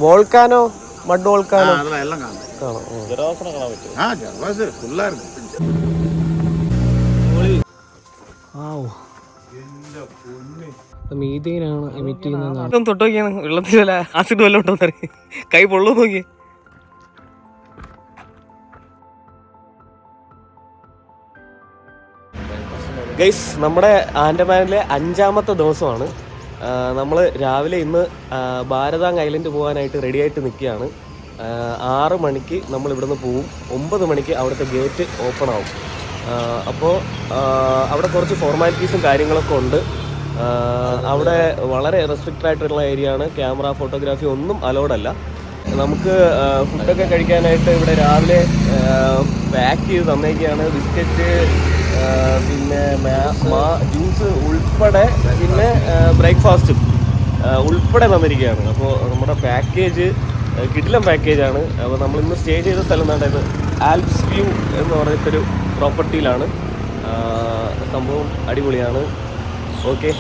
Volcano mud volcano എല്ലാം കാണാം. ഫുള്ളാ ഇருக்கு. മീഥേനാണ് emit ചെയ്യുന്നത്. തൊട്ട് നോക്കിയാണ് വെള്ളത്തിലല്ല ആസിഡ് വല്ലതും ഉണ്ടോ കൈ പൊള്ളു നോക്കി. ഗൈസ്, നമ്മുടെ ആൻഡമാനിലെ 5ാമത്തെ ദിവസമാണ്. നമ്മൾ രാവിലെ ഇന്ന് ഭാരതാങ് ഐലൻഡ് പോകാനായിട്ട് റെഡി ആയിട്ട് നിൽക്കുകയാണ്. 6 മണിക്ക് നമ്മൾ ഇവിടുന്ന് പോവും. 9 മണിക്ക് അവിടുത്തെ ഗേറ്റ് ഓപ്പൺ ആവും. അപ്പോൾ അവിടെ കുറച്ച് ഫോർമാലിറ്റീസും കാര്യങ്ങളൊക്കെ ഉണ്ട്. അവിടെ വളരെ റെസ്ട്രിക്റ്റഡ് ആയിട്ടുള്ള ഏരിയ ആണ്. ക്യാമറ, ഫോട്ടോഗ്രാഫി ഒന്നും അലൗഡ് അല്ല. നമുക്ക് ഫുഡൊക്കെ കഴിക്കാനായിട്ട് ഇവിടെ രാവിലെ പാക്ക് ചെയ്ത് തന്നേക്കുകയാണ്. ബിസ്ക്കറ്റ്, പിന്നെ ജ്യൂസ് ഉൾപ്പെടെ, പിന്നെ ബ്രേക്ക്ഫാസ്റ്റും ഉൾപ്പെടെ തന്നിരിക്കുകയാണ്. അപ്പോൾ നമ്മുടെ പാക്കേജ് കിടിലൻ പാക്കേജാണ്. അപ്പോൾ നമ്മളിന്ന് സ്റ്റേ ചെയ്ത സ്ഥലം എന്തായത് ആൽപ്സ് വ്യൂ എന്ന് പറഞ്ഞിട്ടൊരു പ്രോപ്പർട്ടിയിലാണ്. സംഭവം അടിപൊളിയാണ്. ഓക്കെ,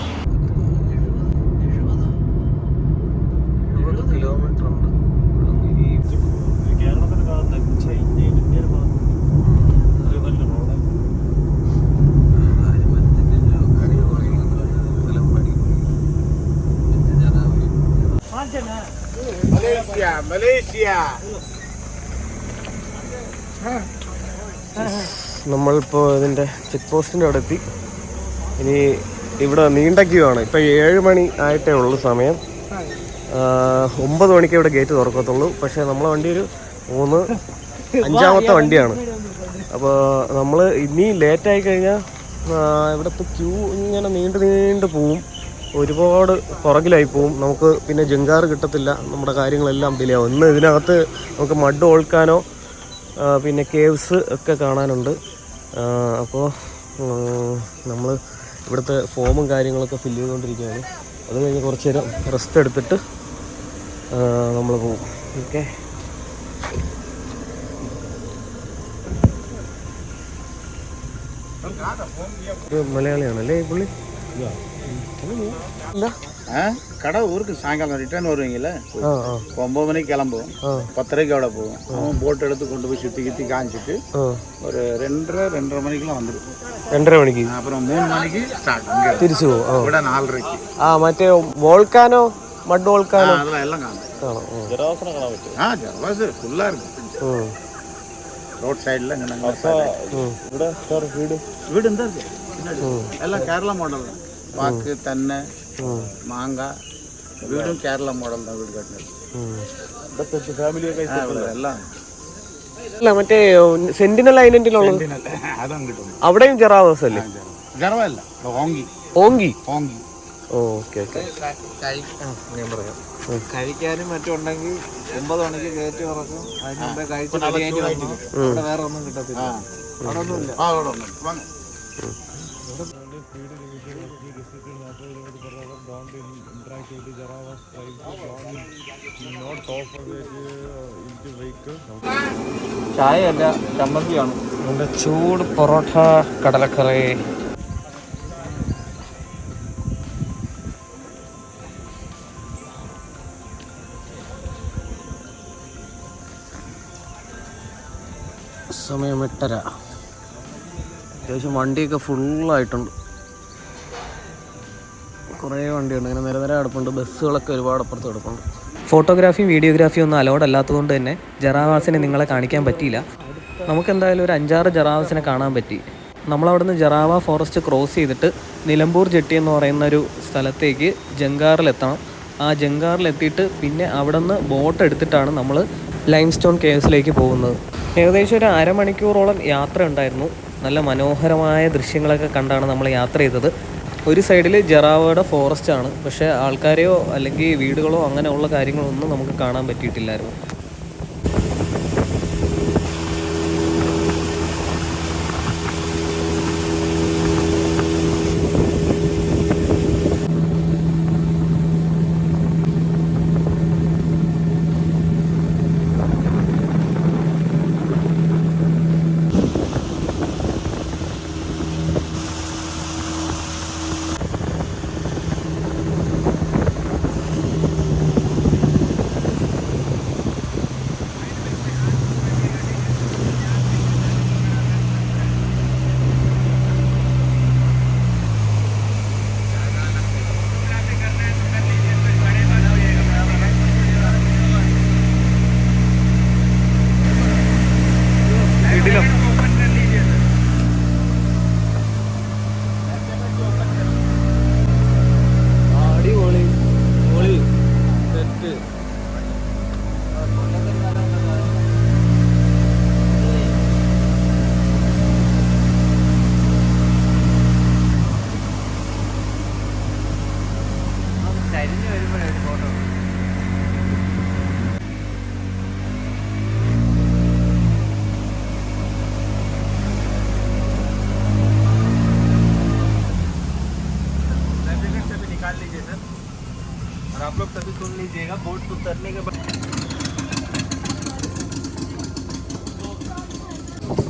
70 കിലോമീറ്റർ ഉണ്ട്. നമ്മളിപ്പോൾ ഇതിൻ്റെ ചെക്ക് പോസ്റ്റിൻ്റെ അവിടെ എത്തി. ഇനി ഇവിടെ നീണ്ട ക്യൂ ആണ്. ഇപ്പോൾ 7 മണി ആയിട്ടേ ഉള്ളൂ സമയം. 9 മണിക്ക് ഇവിടെ ഗേറ്റ് തുറക്കത്തുള്ളൂ. പക്ഷേ നമ്മളെ വണ്ടി ഒരു 5ാമത്തെ വണ്ടിയാണ്. അപ്പോൾ നമ്മൾ ഇനി ലേറ്റായി കഴിഞ്ഞാൽ ഇവിടുത്തെ ക്യൂ ഇങ്ങനെ നീണ്ടു പോവും. ഒരുപാട് പുറകിലായി പോവും. നമുക്ക് പിന്നെ ജങ്കാർ കിട്ടത്തില്ല. നമ്മുടെ കാര്യങ്ങളെല്ലാം ഡിലേ ആവും. ഇന്ന് ഇതിനകത്ത് നമുക്ക് മഡ് ഓൾക്കാനോ പിന്നെ കേവ്സ് ഒക്കെ കാണാനുണ്ട്. അപ്പോൾ നമ്മൾ ഇവിടുത്തെ ഫോമും കാര്യങ്ങളൊക്കെ ഫില്ല് ചെയ്തുകൊണ്ടിരിക്കുകയാണ്. അത് കഴിഞ്ഞ് കുറച്ച് നേരം റെസ്റ്റ് എടുത്തിട്ട് നമ്മൾ പോകും. ഓക്കെ, മലയാളിയാണല്ലേ ഈ പുള്ളി? கடை ஊருக்கு சாயங்காலம் ரிட்டர்ன் வருவீங்கல்ல, 9 மணிக்கு கிளம்புவோம். 10:30 അവിടെ പോകും. அவன் போட் எடுத்து கொண்டு போய் சுற்றி காமிச்சிட்டு ஒரு 2:30 மணிக்கெல்லாம் வந்துடும். 2:30 മണിക്ക് அப்புறம் 3 மணிக்கு ஸ்டார்ட் തിരിച്ചു പോകും. ഇവിടെ 4:30ക്ക്. മറ്റേ വോൾക്കാനോ മഡ് വോൾക്കാനോ அதெல்லாம் எல்லாம் കാണാം. ജലവാസ് ഫുള്ളാ ഇருக்கு. റോഡ് സൈഡിൽ വീട് എന്താ എല്ലാം കേരള മോഡൽ. പാക്ക് തന്നെ മാങ്ങ വീടും കേരള മോഡൽ വീട് കട്ടുന്നത് എല്ലാം. അല്ല, മറ്റേ സെന്റിനൽ ഐലൻഡിലുള്ളത് അതും കിട്ടും. അവിടെയും ജറാവസ് അല്ലേ? ജറവല്ല, ഓങ്കി. ഓങ്കി. ഓക്കെ. ഞാൻ പറയാം, കഴിക്കാനും മറ്റും ഉണ്ടെങ്കിൽ 9 മണിക്ക് കയറ്റി ഉറക്കും. അതിന് മുമ്പേ കഴിച്ച് വേറെ ഒന്നും കിട്ടത്തില്ല. അവിടെ ഒന്നുമില്ല. ചായയല്ല, ചമ്മന്തിയാണ്. നല്ല ചൂട് പൊറോട്ട, കടലക്കറി. സമയം 8:30. അത്യാവശ്യം വണ്ടിയൊക്കെ ഫുള്ളായിട്ടുണ്ട്. കുറേ വണ്ടിയുണ്ട്, ഇങ്ങനെ നിരനിര കിടപ്പുണ്ട്. ബസ്സുകളൊക്കെ ഒരുപാട് അപ്പുറത്ത് കിടപ്പുണ്ട്. ഫോട്ടോഗ്രാഫിയും വീഡിയോഗ്രാഫിയും ഒന്നും അലൗഡ് അല്ലാത്തതുകൊണ്ട് തന്നെ ജറാവാസിനെ നിങ്ങളെ കാണിക്കാൻ പറ്റിയില്ല. നമുക്കെന്തായാലും ഒരു 5-6 ജറാവാസിനെ കാണാൻ പറ്റി. നമ്മളവിടുന്ന് ജറാവ ഫോറസ്റ്റ് ക്രോസ് ചെയ്തിട്ട് നിലമ്പൂർ ജെട്ടി എന്ന് പറയുന്ന ഒരു സ്ഥലത്തേക്ക് ജങ്കാറിലെത്തണം. ആ ജങ്കാറിലെത്തിയിട്ട് പിന്നെ അവിടെ നിന്ന് ബോട്ട് എടുത്തിട്ടാണ് നമ്മൾ ലൈം സ്റ്റോൺ കേവ്സിലേക്ക് പോകുന്നത്. ഏകദേശം ഒരു അരമണിക്കൂറോളം യാത്ര ഉണ്ടായിരുന്നു. നല്ല മനോഹരമായ ദൃശ്യങ്ങളൊക്കെ കണ്ടാണ് നമ്മൾ യാത്ര ചെയ്തത്. ഒരു സൈഡിൽ ജറാവയുടെ ഫോറസ്റ്റ് ആണ്, പക്ഷേ ആൾക്കാരെയോ അല്ലെങ്കിൽ വീടുകളോ അങ്ങനെയുള്ള കാര്യങ്ങളൊന്നും നമുക്ക് കാണാൻ പറ്റിയിട്ടില്ലായിരുന്നു. आप लोग तभी सुन लीजिएगा बोट उतरने के बाद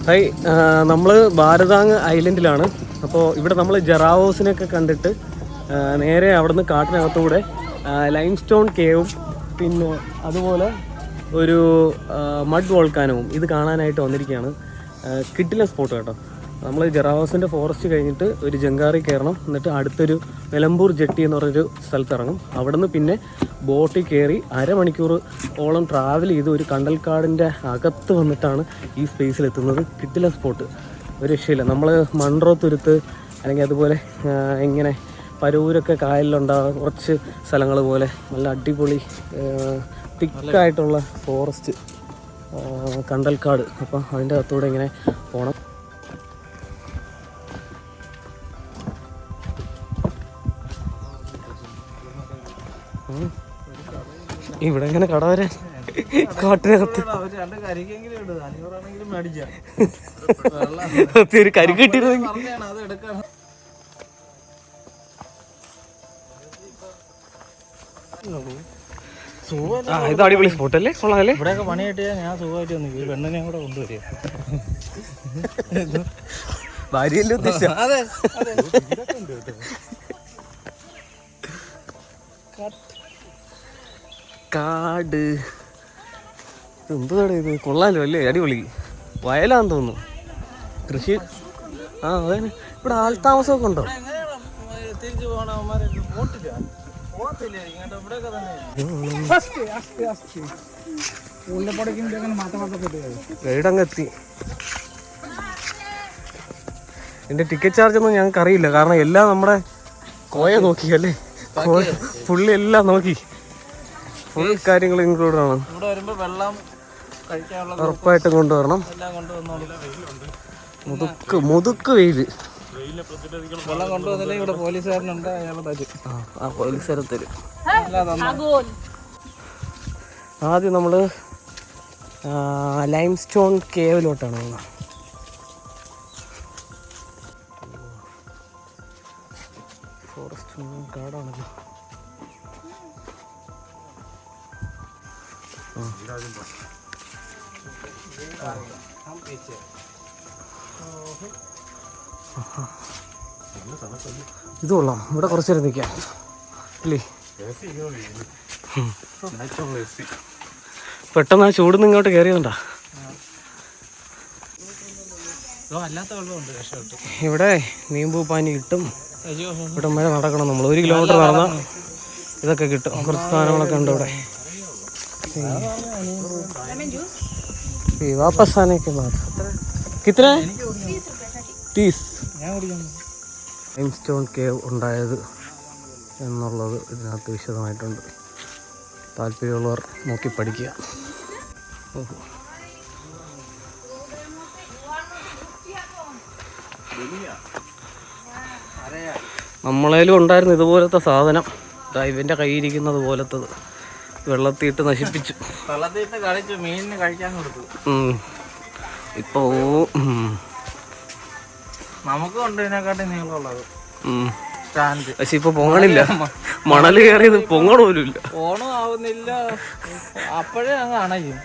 ഹായ്, നമ്മൾ ഭാരതാങ് ഐലൻഡിലാണ്. അപ്പോൾ ഇവിടെ നമ്മൾ ജറാവോസിനൊക്കെ കണ്ടിട്ട് നേരെ അവിടുന്ന് കാട്ടിനകത്തൂടെ ലൈം സ്റ്റോൺ കേവും പിന്നെ അതുപോലെ ഒരു മഡ് വോൾക്കാനവും ഇത് കാണാനായിട്ട് വന്നിരിക്കുകയാണ്. കിട്ടില്ല സ്പോട്ട് കേട്ടോ. നമ്മൾ ജറാവോസിൻ്റെ ഫോറസ്റ്റ് കഴിഞ്ഞിട്ട് ഒരു ജങ്കാറി കയറണം. എന്നിട്ട് അടുത്തൊരു നിലമ്പൂർ ജെട്ടി എന്ന് പറഞ്ഞൊരു സ്ഥലത്ത് ഇറങ്ങും. അവിടെ നിന്ന് പിന്നെ ബോട്ടിൽ കയറി അരമണിക്കൂർ ഓളം ട്രാവൽ ചെയ്ത് ഒരു കണ്ടൽക്കാടിൻ്റെ അകത്ത് വന്നിട്ടാണ് ഈ സ്പേസിലെത്തുന്നത്. കിട്ടില്ല സ്പോട്ട്, ഒരു രക്ഷയില്ല. നമ്മൾ മൺട്രോ തുരുത്ത് അല്ലെങ്കിൽ അതുപോലെ ഇങ്ങനെ പരൂരൊക്കെ കായലിലുണ്ടാകുന്ന കുറച്ച് സ്ഥലങ്ങൾ പോലെ നല്ല അടിപൊളി തിക്കായിട്ടുള്ള ഫോറസ്റ്റ് കണ്ടൽക്കാട്. അപ്പം അതിൻ്റെ അകത്തൂടെ ഇങ്ങനെ പോകണം. ഇവിടെ എങ്ങനെ കട വരാൻ കാട്ടിനകത്ത് ഒരു കരി കിട്ടിയിരുന്നെങ്കിൽ. ഇത് അടിപൊളി സ്പോട്ട് അല്ലേ? കൊള്ളാമല്ലേ? ഇവിടെയൊക്കെ പണി കിട്ടിയാൽ ഞാൻ സുഖമായിട്ട് വന്നു. ഈ പെണ്ണിനെ കൂടെ കൊണ്ടുവരിക. ഭാര്യയല്ലേ ഉദ്ദേശിച്ച? കാട് എന്താണ് ഇത്? കൊള്ളാലോ അല്ലേ? അടിപൊളി വയലാന്ന് തോന്നുന്നു. കൃഷി. അതെ. ഇവിടെ ആൾത്താമസമൊക്കെ ഉണ്ടോ? തിരിച്ചു പോകണമാരെ ഗൈഡങ്ങെത്തി. എൻ്റെ ടിക്കറ്റ് ചാർജ് ഒന്നും ഞങ്ങൾക്ക് അറിയില്ല. കാരണം എല്ലാം നമ്മുടെ കോയ നോക്കി അല്ലേ? പുള്ളി എല്ലാം നോക്കി. ഫുൾ കാര്യങ്ങൾ ഇൻക്ലൂഡ് ആണ്. ഇവിടെ വരുമ്പോൾ വെള്ളം കഴിക്കാനുള്ള ഉറപ്പായിട്ടും കൊണ്ടുവരണം. എല്ലാം കൊണ്ടുവന്നോളൂ. മുതുക്ക് വെയില്. വെള്ളം കൊണ്ടുവന്നില്ലെങ്കിൽ ഇവിടെ പോലീസുകാരനുണ്ട്, അയാൾ തരും. ആ പോലീസുകാരെ തരും. ആദ്യം നമ്മൾ ലൈം സ്റ്റോൺ കേവിലോട്ടാണ് പോകുന്നത്. ഫോറസ്റ്റ് കാടാണല്ലോ. ഇത് കൊള്ളാം. ഇവിടെ കുറച്ച് നേരം നിൽക്കാം അല്ലേ? പെട്ടെന്ന് ആ ചൂടുന്ന് ഇങ്ങോട്ട് കയറിയതുണ്ടാ. ഇവിടെ നീമ്പൂ പാനി കിട്ടും. ഇവിടെ മഴ നടക്കണം. നമ്മൾ 1 കിലോമീറ്റർ നടന്നാൽ ഇതൊക്കെ കിട്ടും. കുറച്ച് സാധനങ്ങളൊക്കെ ഉണ്ട് ഇവിടെ. വാപ്പസ് ആനെ के बाद कितना 30 ലൈം സ്റ്റോൺ കേവ് ഉണ്ടായത് എന്നുള്ളത് ഇതിനകത്ത് വിശദമായിട്ടുണ്ട്. താല്പര്യമുള്ളവർ നോക്കി പഠിക്കുക. നമ്മളേലും ഉണ്ടായിരുന്നു ഇതുപോലത്തെ സാധനം. ഇവൻ്റെ കയ്യിരിക്കുന്നത് പോലത്തത് വെള്ളത്തിയിട്ട് നശിപ്പിച്ചു. വെള്ളത്തിട്ട് കളിച്ചു. മീനിന് കഴിക്കാൻ കൊടുത്തു. ഇപ്പോ നമുക്ക് കൊണ്ട് ഇതിനെക്കാട്ടി നീളമുള്ളത്. പക്ഷെ ഇപ്പൊ പൊങ്ങണില്ല. മണല് കയറിയത് പൊങ്ങണ പോലും ഇല്ല. ഓണം ആവുന്നില്ല. അപ്പോഴേ അങ്ങ് അണയും.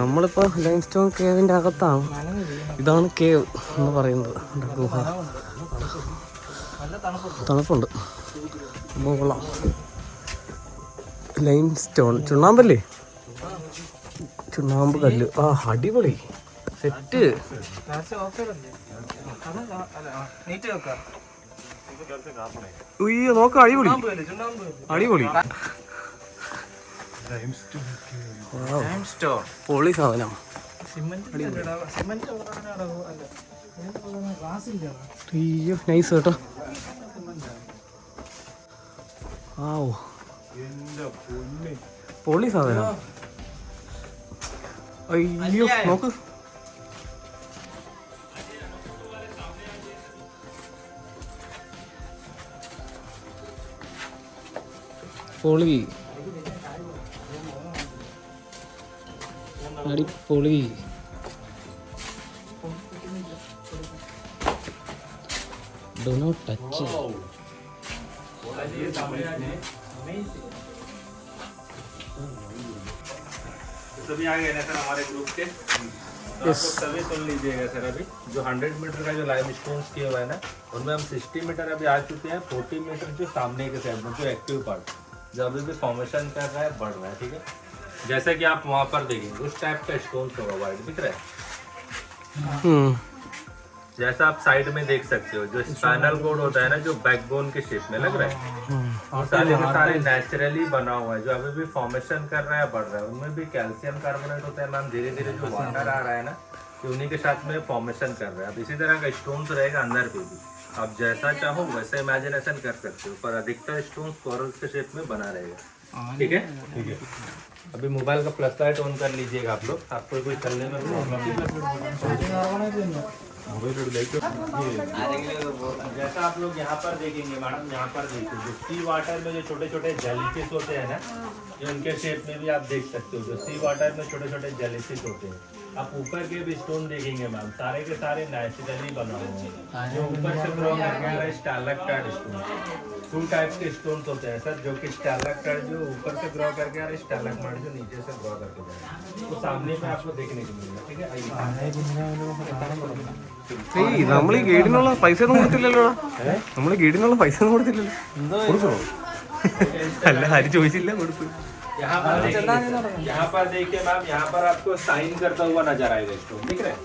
നമ്മളിപ്പോ ലൈം സ്റ്റോൺ കേവിന്റെ അകത്താണ്. ഇതാണ് കേവ് എന്ന് പറയുന്നത്. ഗുഹ. തണുപ്പുണ്ട്. കൊള്ളാം. ലൈം സ്റ്റോൺ ചുണ്ണാമ്പല്ലേ? ചുണ്ണാമ്പ് കല്ല്. അടിപൊളി സെറ്റ്. ഉയ്യോ നോക്ക. അടിപൊളി അടിപൊളി. പൊളി സാധനം. അയ്യോ നൈസ് കേട്ടോ. പൊളി സാധനം. അയ്യോ നോക്ക്. പൊളി അടിപൊളി. Do not touch. सभी आ गए ना सर हमारे ग्रुप के। तो आपको सभी सुन लीजिएगा सर। अभी जो 100 मीटर का जो लाइव स्टोन्स किया हुआ है ना, उनमें हम 60 मीटर अभी आ चुके हैं। 40 मीटर जो सामने के साइड में जो एक्टिव पार्ट जो अभी भी फॉर्मेशन कर रहा है, बढ़ रहा है, ठीक है। जैसा कि आप वहाँ पर देखेंगे उस टाइप का स्टोन होगा, वाइट दिख रहा है। जैसा आप साइड में देख सकते हो जो स्पाइनल कोड होता है ना, जो बैकबोन के शेप में लग रहा है, और सारे के सारे नेचुरली बना हुआ है। जो अभी भी फॉर्मेशन कर रहा है, बढ़ रहा है, उनमें भी कैल्शियम कार्बोनेट होता है मैम। धीरे धीरे जो वाटर आ रहा है ना, कि उन्हीं के साथ में फॉर्मेशन कर रहा है। अब इसी तरह का स्टोन्स रहेगा अंदर पे भी, आप जैसा चाहो वैसे इमेजिनेशन कर सकते हो, पर अधिकतर स्टोन्स कोरल्स के शेप में बना रहेगा, ठीक है। ठीक है, अभी मोबाइल का फ्लैश लाइट ऑन कर लीजिएगा आप लोग, आपको कोई चलने में जैसा आप लोग यहाँ पर देखेंगे मैडम, यहाँ पर देखिए जो सी वाटर में जो छोटे छोटे जेलीफिश होते हैं ना, ये उनके शेप में भी आप देख सकते हो। जो सी वाटर में छोटे छोटे जेलीफिश होते हैं, आप ऊपर के भी स्टोन देखेंगे मैम, सारे के सारे नेचुरली बना हुए हैं। जो ऊपर से ग्रो करके स्टैलेक्टाइट स्टोन, 2 टाइप्स के स्टोन्स होते हैं सर, जो कि स्टैलेक्टाइट जो ऊपर से ग्रो करके आ रहे, स्टैलेग्माइट जो नीचे से ग्रो करके जा रहे हैं। तो सामने में आपको देखने को मिलेगा, ठीक है। നമ്മൾ ഈ ഗൈഡിനുള്ള പൈസ ഒന്നും കൊടുത്തില്ലല്ലോ. നമ്മൾ ഗൈഡിനുള്ള പൈസ ഒന്നും കൊടുത്തില്ലല്ലോ. കൊടുക്കണോ? അല്ല ആരും ചോദിച്ചില്ല, കൊടുത്തു. यहाँ पर देखिए मैम, यहाँ पर आपको साइन करता हुआ नजर आएगा स्टोन, दिख रहे हैं।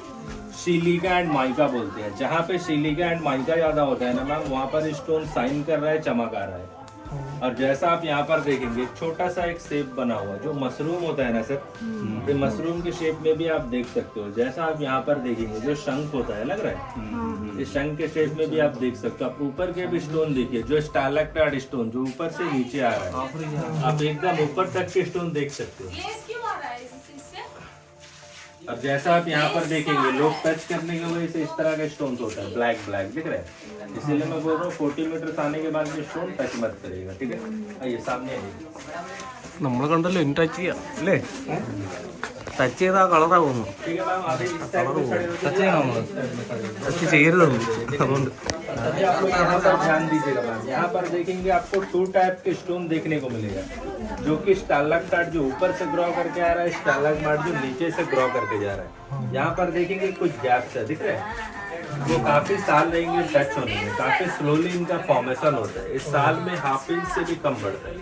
सिलिका एंड माइका बोलते हैं। जहाँ पे सिलिका एंड माइका ज्यादा होता है ना मैम, वहाँ पर स्टोन साइन कर रहा है, चमक आ रहा है। और जैसा आप यहाँ पर देखेंगे छोटा सा एक शेप बना हुआ जो मशरूम होता है ना सर, ये मशरूम के शेप में भी आप देख सकते हो। जैसा आप यहाँ पर देखेंगे जो शंख होता है, लग रहा है, इस शंख के शेप में भी आप देख सकते हो। आप ऊपर के भी स्टोन देखिए, जो स्टैलेक्टाइट स्टोन जो ऊपर से नीचे आ रहा है, आप एकदम ऊपर तक के स्टोन देख सकते हो। अब जैसा आप यहाँ पर देखेंगे लोग टच करने की वजह से इस तरह का स्टोन होता है, ब्लैक ब्लैक दिख रहा है। इसीलिए मैं बोल रहा हूँ 40 मीटर आने के बाद भी स्टोन टच मत करेगा, ठीक है। आइए सामने आइए। നമ്മൾ കണ്ടല്ലോ, ഇനി ടച്ച് ചെയ്യാം അല്ലേ? ടച്ച് ചെയ്താൽ കളറാകുന്നു. ठीक है मैम, अभी इस साइड पे खड़े हो ടച്ച് ചെയ്യരുതെന്ന് അതുകൊണ്ട്. अभी आप लोग यहाँ पर ध्यान दीजिएगा मैम। यहाँ पर देखेंगे आपको 2 टाइप के स्टोन देखने को मिलेगा, जो कि स्टैलेक्टाइट जो ऊपर से ग्रो करके आ रहा है, स्टैलेग्माइट जो नीचे से ग्रो करके जा रहा है। यहाँ पर देखेंगे कुछ गैप्स है, दिख रहे हैं, वो काफी साल रहेंगे टच होने में, काफी स्लोली इनका फॉर्मेशन होता है। इस साल में ½ इंच से भी कम बढ़ता है।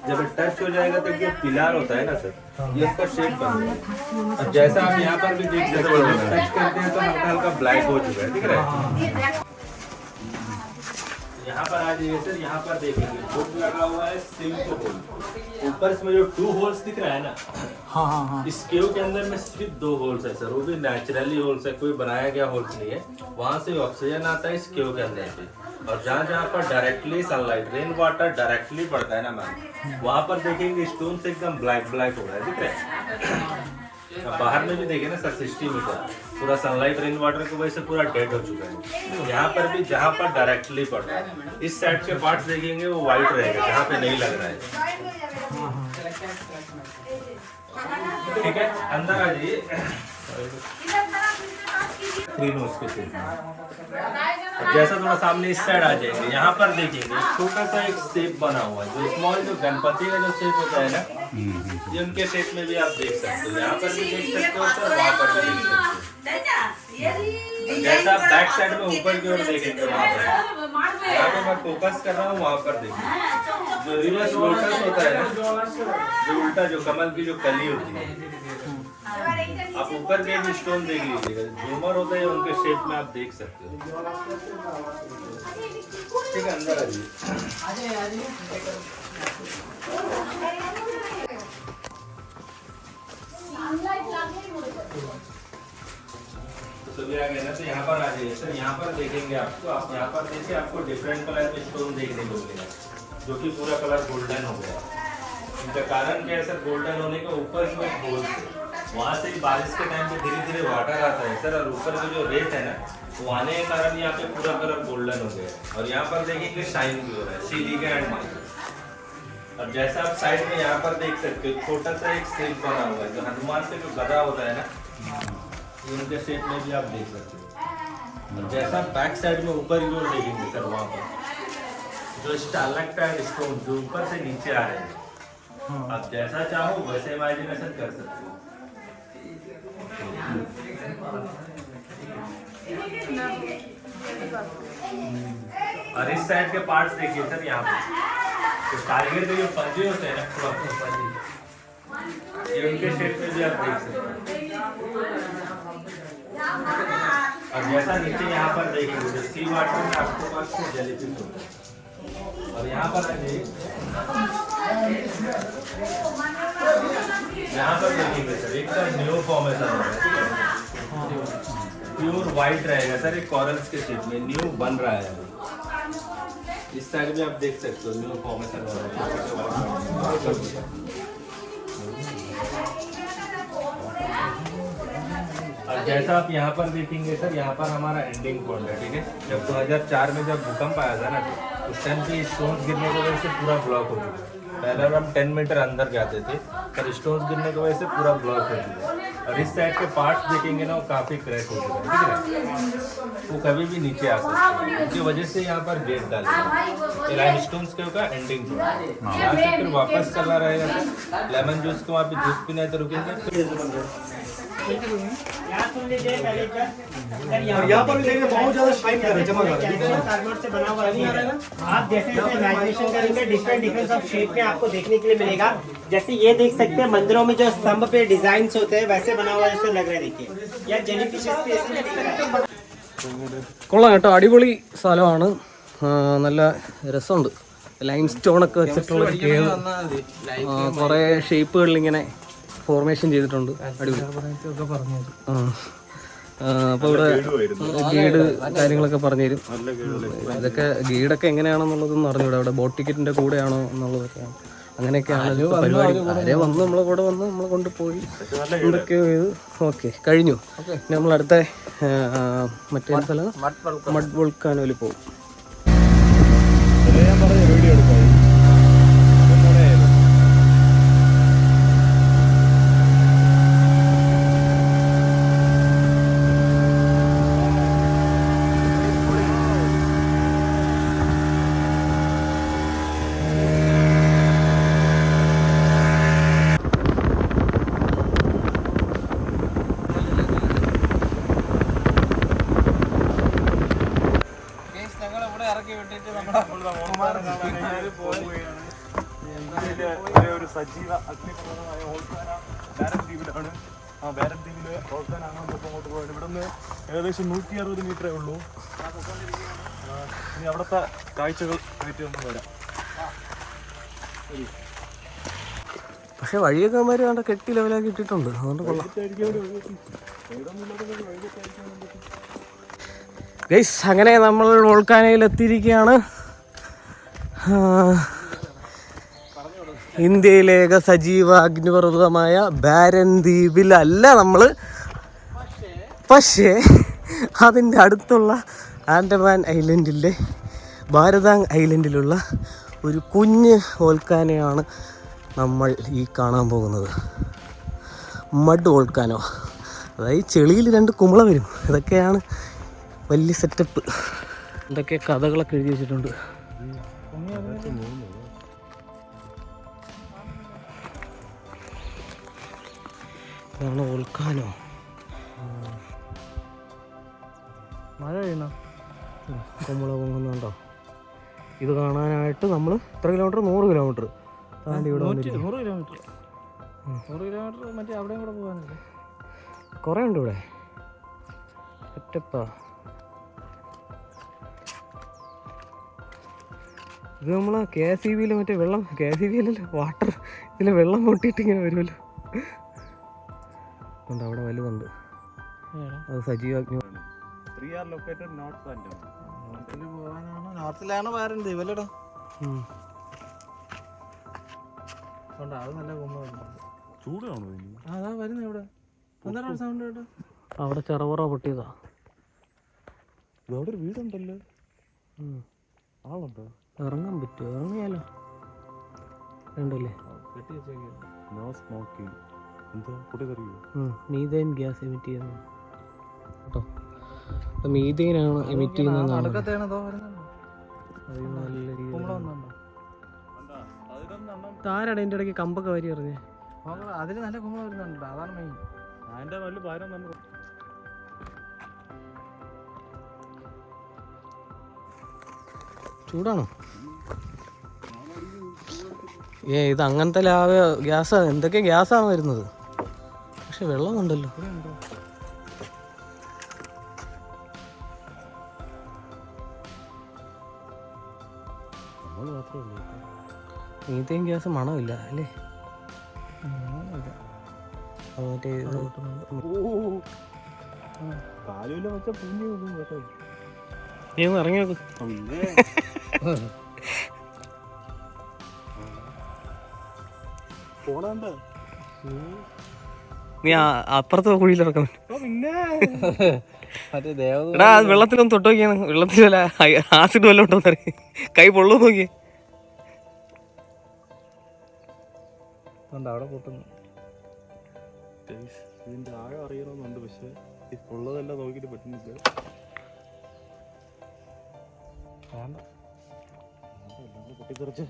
जब टच हो जाएगा तो जो पिलर होता है ना सर, ये उसका शेप बन जाएगा। अब जैसा आप यहाँ पर भी देख सकते हो, टच करते हैं तो हल्का हल्का ब्लैक हो चुका है, दिख रहा है। यहाँ पर आ जाइए सर, यहाँ पर देखेंगे बुक लगा हुआ है सिल्क होल। ऊपर में जो 2 होल्स दिख रहा है ना, हाँ, इस केव के अंदर में सिर्फ 2 होल्स है सर, वो भी नेचुरली होल्स है, कोई बनाया गया होल्स नहीं है। वहाँ से ऑक्सीजन आता है इस केव के अंदर से, और जहाँ जहाँ पर directly sunlight rain water directly पड़ता है ना मैम, वहाँ पर देखेंगे स्टोन से एकदम ब्लैक ब्लैक हो रहा है, दिख रहा है। अब बाहर में भी देखे ना सर, 60 मीटर पूरा सनलाइट रेन वाटर की वजह से पूरा डेड हो चुका है। यहाँ पर भी जहाँ पर डायरेक्टली पड़ रहा है, इस साइड के पार्ट्स देखेंगे वो वाइट रहेगा, जहाँ पे नहीं लग रहा है, ठीक है। अंदर आ जाइए। 3 नोज के शेप में। जैसा थोड़ा सामने इस साइड आ जाएंगे, यहाँ पर देखेंगे छोटा सा एक शेप बना हुआ है, जो स्मॉल जो गणपति का जो शेप होता है ना, ये उनके शेप में भी आप देख सकते हो। यहाँ पर भी देख सकते हो सर, वहाँ पर भी देख सकते हो। जैसा आप बैक साइड में ऊपर की ओर देखेंगे, वहाँ पर यहाँ पे मैं फोकस कर रहा हूँ, वहाँ पर देखिए जो रिवर्स लोटस होता है ना, जो उल्टा जो कमल की जो कली होती है, आप ऊपर के भी स्टोन देख लीजिएगा, झूमर होता है उनके शेप में आप देख सकते हो, ठीक है। अंदर आ जाइए। सभी आ गए ना, तो यहाँ पर आ जाइए सर। यहाँ पर देखेंगे आपको, आप यहाँ पर देखिए आपको डिफरेंट कलर के स्टोन देखने को मिलेगा, जो कि पूरा कलर गोल्डन हो गया। इनका कारण क्या है सर, गोल्डन होने का ऊपर में होल वहाँ से बारिश के टाइम पे धीरे धीरे वाटर आता है सर, और ऊपर का जो रेत है ना वो आने के कारण यहाँ पे पूरा कलर गोल्डन हो गया है। और यहाँ पर देखेंगे शाइन भी हो रहा है सिलिका एंड मार्बल। और जैसा आप साइड में यहाँ पर देख सकते हो छोटा सा एक शेप बना हुआ है, जो हनुमान से जो गदा होता है ना उनके शेप में भी आप देख सकते हो। और जैसा बैक साइड में ऊपर की ओर देखेंगे सर, वहाँ पर जो स्टारलाइट स्टोन जो ऊपर से नीचे आ रहे हैं, आप जैसा चाहो वैसे इमेजिनेशन कर सकते हो। और इस साइड के पार्ट्स देखिए सर, यहाँ पे तो टाइगर के जो पंजे होते हैं ना, ये उनके शेप में भी आप देख सकते हो। और जैसा नीचे यहाँ पर देखेंगे जो सी वाटर में आपके पास जेलीफिश होता है। और यहाँ पर यहाँ पर देखेंगे सर एकदम न्यू फॉर्म है सर, प्योर वाइट रहेगा सर, एक कॉरल्स के शेप में न्यू बन रहा है। इस साइड में आप देख सकते हो न्यू फॉर्म है सर। और जैसा आप यहाँ पर देखेंगे सर, यहाँ पर हमारा एंडिंग पॉइंट है, ठीक है। जब 2004 में जब भूकंप आया था ना, उस टाइम पे स्टोन्स गिरने की वजह से पूरा ब्लॉक हो गया। पहले हम 10 मीटर अंदर जाते थे, पर स्टोन्स गिरने की वजह से पूरा ब्लॉक हो गया। और इस साइड के पार्ट्स देखेंगे ना, वो काफ़ी क्रैक हो चुका है, ठीक है। वो कभी भी नीचे आ सकते हैं, उसकी वजह से यहाँ पर गेट डाल दिया। लाइम स्टोन्स के होगा एंडिंग पॉइंट, यहाँ से फिर वापस करना रहेगा सर। लेमन जूस को वहाँ पे जूस पीना है तो रुकेंगे। यहाँ पर भी देखिए बहुत ज्यादा शाइन कर रहा है, चमक रहा है। कार्डबोर्ड से बना हुआ नहीं आ रहा है ना, आप जैसे जैसे इमेजिनेशन करेंगे डिफरेंट ऑफ शेप में आपको देखने के लिए मिलेगा। जैसे ये देख सकते हैं मंदिरों में जो स्तंभ पे डिजाइन होते हैं वैसे बना हुआ जैसे लग रहा है, देखिए या जेलीफिशेस पे ऐसे दिख रहा है। കൊള്ളാം കേട്ടോ, അടിപൊളി സ്ഥലമാണ്. നല്ല രസമുണ്ട്. ലൈം സ്റ്റോണൊക്കെ വെച്ചിട്ടുള്ള കേവ്, കുറേ ഷേപ്പുകളിൽ ഇങ്ങനെ ഫോർമേഷൻ ചെയ്തിട്ടുണ്ട്. അടിപൊളി. അപ്പോൾ ഇവിടെ ഗൈഡ് കാര്യങ്ങളൊക്കെ പറഞ്ഞു തരും. ഇതൊക്കെ ഗൈഡൊക്കെ എങ്ങനെയാണെന്നുള്ളതൊന്നും അറിഞ്ഞൂടെ, അവിടെ ബോട്ട് ടിക്കറ്റിൻ്റെ കൂടെയാണോ എന്നുള്ളതൊക്കെയാണ്. അങ്ങനെയൊക്കെയാണ് പരിപാടി. ആരെ വന്ന് നമ്മളെ കൂടെ വന്ന് നമ്മളെ കൊണ്ടുപോയി എന്തൊക്കെയോ ചെയ്തു. ഓക്കെ, കഴിഞ്ഞു. നമ്മളടുത്ത മറ്റേ സ്ഥലം മഡ് വോൾക്കാനോയിൽ പോകും. ഒരു സജീവ അഗ്നിപർവ്വതമായ വോൾക്കാന ബാരൻ ദ്വീപിലാണ്. ആ ബാരൻ ദ്വീപില് വോൾക്കാന അങ്ങോട്ട് അങ്ങോട്ട് പോയിട്ട് ഇവിടെ നിന്ന് ഏകദേശം 160 മീറ്ററേ ഉള്ളൂ. ഇനി അവിടുത്തെ കാഴ്ചകൾ ആയിട്ട് ഒന്ന് വരാം. പക്ഷെ വഴിയൊക്കെ അവന്മാർ കണ്ട കെട്ടി ലെവലാക്കി ഇട്ടിട്ടുണ്ട്, അതുകൊണ്ട് കൊള്ളാം. ഗൈസ്, അങ്ങനെ നമ്മൾ വോൾക്കാനയിൽ എത്തിയിരിക്കുകയാണ്. ഇന്ത്യയിലെ ഏക സജീവ അഗ്നിപർവ്വതമായ ബാരൻ ദ്വീപിലല്ല നമ്മൾ, പക്ഷേ അതിൻ്റെ അടുത്തുള്ള ആൻഡമാൻ ഐലൻഡിലെ ഭാരതാങ് ഐലൻഡിലുള്ള ഒരു കുഞ്ഞ് വോൾക്കാനയാണ് നമ്മൾ ഈ കാണാൻ പോകുന്നത്. മഡ് വോൾക്കാനോ, അതായത് ചെളിയിൽ 2 കുമിള വരും. ഇതൊക്കെയാണ് വലിയ സെറ്റപ്പ്. എന്തൊക്കെ കഥകളൊക്കെ എഴുതി വെച്ചിട്ടുണ്ട്. ഇതാണ് വോൾക്കാനോ. മഴ പെയ്യുന്ന കുമിള പൊങ്ങുന്നുണ്ടോ? ഇത് കാണാനായിട്ട് നമ്മൾ എത്ര കിലോമീറ്റർ? 100 കിലോമീറ്റർ താണ്ടി ഇവിടെ 100 കിലോമീറ്റർ മറ്റേ അവിടെയും കൂടെ പോകാനല്ലേ. കുറേ ഉണ്ട് ഇവിടെ. സെറ്റപ്പാ. ഇത് നമ്മളെ KSEBയിൽ മറ്റേ വെള്ളം, KSEBയിലല്ലോ വാട്ടർ, ഇതിൽ വെള്ളം പൊട്ടിയിട്ട് ഇങ്ങനെ വരുമല്ലോ. ഉണ്ട് അവിടെ വലുതുണ്ട്, അത് സജീവാഗ്നി. നോർത്തിലാണ് ബാരൻ ദ്വീപ് അല്ലേടാ. അത് നല്ല ചൂടാണോ? അതാ വരുന്നത് ഇവിടെ. അവിടെ ചെറുപുറ പൊട്ടിയതാ. അവിടെ ഒരു വീടുണ്ടല്ലോ. ആളുണ്ടോ? ഇറങ്ങാൻ പറ്റുമോ? ഇറങ്ങിയാലോ? ഉണ്ടല്ലേ. No smoking. എന്താ പൊട്ടിത്തെറിയോ? മീഥേൻ ഗ്യാസ് എമിറ്റ് ചെയ്യുന്നു കേട്ടോ. മീഥേനാണ് എമിറ്റ് ചെയ്യുന്നതെന്നാണ്. നല്ല താരാണ് എൻ്റെ ഇടയ്ക്ക് കമ്പൊക്കെ വരി എറിഞ്ഞേ. അതിൽ നല്ല കുമ്പളം വരുന്നുണ്ട്, അതാണ് മെയിൻ. അതിന്റെ നല്ല ഭാരം തന്നെ. ചൂടാണോ? ഇത് അങ്ങനത്തെ ഗ്യാസാ, എന്തൊക്കെ ഗ്യാസാണ് വരുന്നത്. പക്ഷെ വെള്ളമുണ്ടല്ലോ. മീഥേൻ ഗ്യാസ് മണമില്ല അല്ലേ? മറ്റേ കാലുമില്ല വെച്ചാൽ പുഞ്ഞു കേട്ടോ. നീ ഒന്ന് ഇറങ്ങി നോക്ക്. പോണണ്ട. നീ അപ്പുറത്തെ കുഴിയിലിറക്കം. മറ്റേ ദേവത എടാ അത് വെള്ളത്തിലൊന്ന് തൊട്ട് നോക്കിയാണ്. വെള്ളത്തിൽ വല്ല ആസിഡ് വല്ലതും ഉണ്ടോ എന്നറിയാം. കൈ പൊള്ളു നോക്കിയേ. അവിടെ പൊട്ടുന്നു. ഇതിന്റെ ആഴം അറിയണമെന്നുണ്ട്, പക്ഷെ ഉള്ളതെല്ലാം നോക്കിയിട്ട് പറ്റുന്നില്ല. പൊട്ടിത്തെറിച്ച്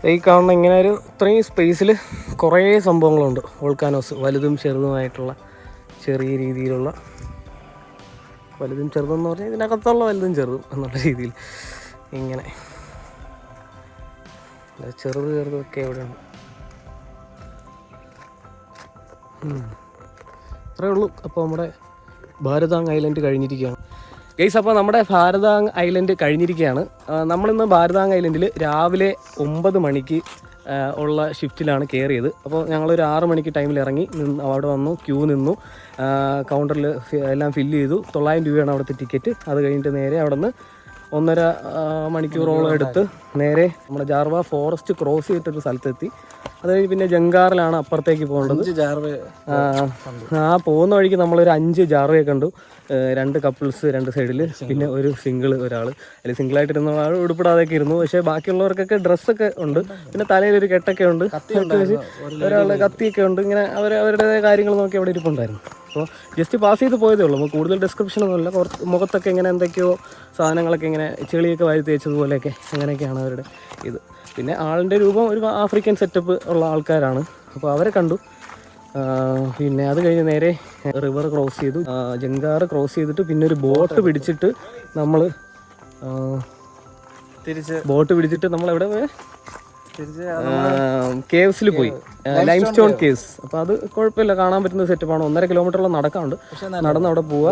ഈ കാണുന്ന ഇങ്ങനെ ഒരു ഇത്രയും സ്പേസിൽ കുറേ സംഭവങ്ങളുണ്ട്. വോൾക്കാനോസ് വലുതും ചെറുതുമായിട്ടുള്ള, ചെറിയ രീതിയിലുള്ള വലുതും ചെറുതെന്ന് പറഞ്ഞാൽ ഇതിനകത്തുള്ള വലുതും ചെറുതും എന്നുള്ള രീതിയിൽ ഇങ്ങനെ ചെറുതൊക്കെ എവിടെയാണ്. അത്രേ ഉള്ളൂ. അപ്പോൾ നമ്മുടെ ഭാരതാങ് ഐലൻഡ് കഴിഞ്ഞിരിക്കുകയാണ് ഗൈസ്. അപ്പോൾ നമ്മുടെ ഭാരതാങ് ഐലൻഡ് കഴിഞ്ഞിരിക്കുകയാണ്. നമ്മളിന്ന് ഭാരതാങ് ഐലൻഡിൽ രാവിലെ 9 മണിക്ക് ഉള്ള ഷിഫ്റ്റിലാണ് കയറിയത്. അപ്പോൾ ഞങ്ങളൊരു 6 മണിക്ക് ടൈമിൽ ഇറങ്ങി അവിടെ വന്നു, ക്യൂ നിന്നു, കൗണ്ടറിൽ എല്ലാം ഫില്ല് ചെയ്തു. 900 രൂപയാണ് അവിടുത്തെ ടിക്കറ്റ്. അത് കഴിഞ്ഞിട്ട് നേരെ അവിടെ നിന്ന് 1.5 മണിക്കൂറോളം എടുത്ത് നേരെ നമ്മുടെ ജാർവ ഫോറസ്റ്റ് ക്രോസ് ചെയ്തിട്ടൊരു സ്ഥലത്തെത്തി. അത് കഴിഞ്ഞ് പിന്നെ ജങ്കാറിലാണ് അപ്പുറത്തേക്ക് പോകേണ്ടത്. പോകുന്ന വഴിക്ക് നമ്മളൊരു 5 ജാർവയെ കണ്ടു. 2 കപ്പിൾസ് 2 സൈഡിൽ, പിന്നെ ഒരു സിംഗിൾ ഒരാൾ. അതിൽ സിംഗിളായിട്ടിരുന്ന ആൾ ഉടുപ്പിടാതെയൊക്കെ ഇരുന്നു. പക്ഷേ ബാക്കിയുള്ളവർക്കൊക്കെ ഡ്രസ്സൊക്കെ ഉണ്ട്. പിന്നെ തലയിലൊരു കെട്ടൊക്കെ ഉണ്ട്, ഒരാൾ കത്തിയൊക്കെ ഉണ്ട്. ഇങ്ങനെ അവരുടേതായ കാര്യങ്ങൾ നോക്കി അവിടെ ഇരിപ്പുണ്ടായിരുന്നു. അപ്പോൾ ജസ്റ്റ് പാസ് ചെയ്ത് പോയതേ ഉള്ളൂ. നമുക്ക് കൂടുതൽ ഡിസ്ക്രിപ്ഷനൊന്നുമില്ല. കുറച്ച് മുഖത്തൊക്കെ ഇങ്ങനെ എന്തൊക്കെയോ സാധനങ്ങളൊക്കെ ഇങ്ങനെ ചെളിയൊക്കെ വാരി തേച്ചതുപോലെയൊക്കെ അങ്ങനെയൊക്കെയാണ് അവരുടെ ഇത്. പിന്നെ ആളിൻ്റെ രൂപം ഒരു ആഫ്രിക്കൻ സെറ്റപ്പ് ഉള്ള ആൾക്കാരാണ്. അപ്പോൾ അവരെ കണ്ടു. പിന്നെ അത് കഴിഞ്ഞ് നേരെ റിവർ ക്രോസ് ചെയ്തു. ജങ്കാറ് ക്രോസ് ചെയ്തിട്ട് പിന്നെ ഒരു ബോട്ട് പിടിച്ചിട്ട് നമ്മൾ നമ്മളെവിടെ പോയ കേവ്സിൽ പോയി, ലൈം സ്റ്റോൺ കേവ്സ്. അപ്പോൾ അത് കുഴപ്പമില്ല, കാണാൻ പറ്റുന്ന സെറ്റപ്പാണ്. 1.5 കിലോമീറ്ററോളം നടക്കാനുണ്ട്. നടന്ന് അവിടെ പോവുക.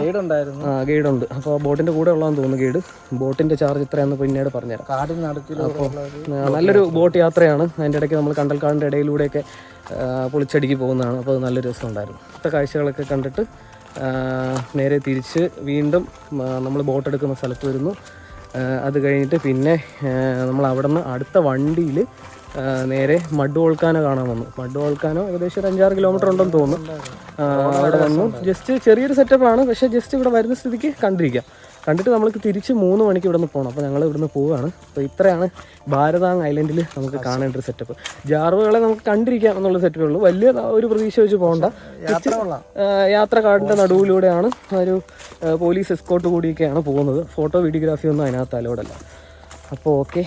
ഗൈഡുണ്ട്. അപ്പോൾ ബോട്ടിൻ്റെ കൂടെ ഉള്ളതെന്ന് തോന്നുന്നു ഗൈഡ്. ബോട്ടിൻ്റെ ചാർജ് ഇത്രയാണെന്ന് പിന്നീട് പറഞ്ഞുതരാം. അപ്പോൾ നല്ലൊരു ബോട്ട് യാത്രയാണ്. അതിൻ്റെ ഇടയ്ക്ക് നമ്മൾ കണ്ടൽക്കാടിൻ്റെ ഇടയിലൂടെയൊക്കെ പൊളിച്ചടുക്കി പോകുന്നതാണ്. അപ്പോൾ അത് നല്ലൊരു രസമുണ്ടായിരുന്നു. അടുത്ത കാഴ്ചകളൊക്കെ കണ്ടിട്ട് നേരെ തിരിച്ച് വീണ്ടും നമ്മൾ ബോട്ട് എടുക്കുന്ന സ്ഥലത്ത് വരുന്നു. അത് കഴിഞ്ഞിട്ട് പിന്നെ നമ്മൾ അവിടെ നിന്ന് അടുത്ത വണ്ടിയിൽ നേരെ മഡ് വോൾക്കാനോ കാണാൻ വന്നു. മഡ് വോൾക്കാനോ ഏകദേശം ഒരു 5-6 കിലോമീറ്റർ ഉണ്ടെന്ന് തോന്നുന്നു. അവിടെ വന്നു. ജസ്റ്റ് ചെറിയൊരു സെറ്റപ്പാണ്, പക്ഷേ ജസ്റ്റ് ഇവിടെ വരുന്ന സ്ഥിതിക്ക് കണ്ടിട്ട് നമ്മൾക്ക് തിരിച്ച് 3 മണിക്ക് ഇവിടെ നിന്ന് പോകണം. അപ്പോൾ ഞങ്ങൾ ഇവിടുന്ന് പോവുകയാണ്. അപ്പോൾ ഇത്രയാണ് ഭാരതാങ് ഐലൻഡിൽ നമുക്ക് കാണേണ്ട ഒരു സെറ്റപ്പ്. ജാർവകളെ നമുക്ക് കണ്ടിരിക്കാം എന്നുള്ള സെറ്റപ്പേ ഉള്ളൂ. വലിയ ഒരു പ്രതീക്ഷ വെച്ച് പോകണ്ട. യാത്ര കാടിൻ്റെ നടുവിലൂടെയാണ്. ഒരു പോലീസ് എസ്കോർട്ട് കൂടിയൊക്കെയാണ് പോകുന്നത്. ഫോട്ടോ വീഡിയോഗ്രാഫി ഒന്നും അതിനകത്ത് അലോഡല്ല. അപ്പോൾ ഓക്കെ,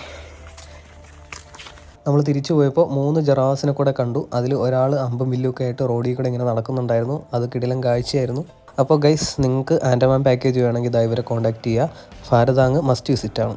നമ്മൾ തിരിച്ചു പോയപ്പോൾ 3 ജറാസിനെ കൂടെ കണ്ടു. അതിൽ ഒരാൾ അമ്പും വില്ലുമൊക്കെ ആയിട്ട് റോഡിൽ കൂടെ ഇങ്ങനെ നടക്കുന്നുണ്ടായിരുന്നു. അത് കിടിലൻ കാഴ്ചയായിരുന്നു. അപ്പോൾ ഗൈസ്, നിങ്ങൾക്ക് ആൻഡമാൻ പാക്കേജ് വേണമെങ്കിൽ ഇവരെ കോൺടാക്ട് ചെയ്യുക. ഭാരതാങ് മസ്റ്റ് വിസിറ്റ് ആണ്.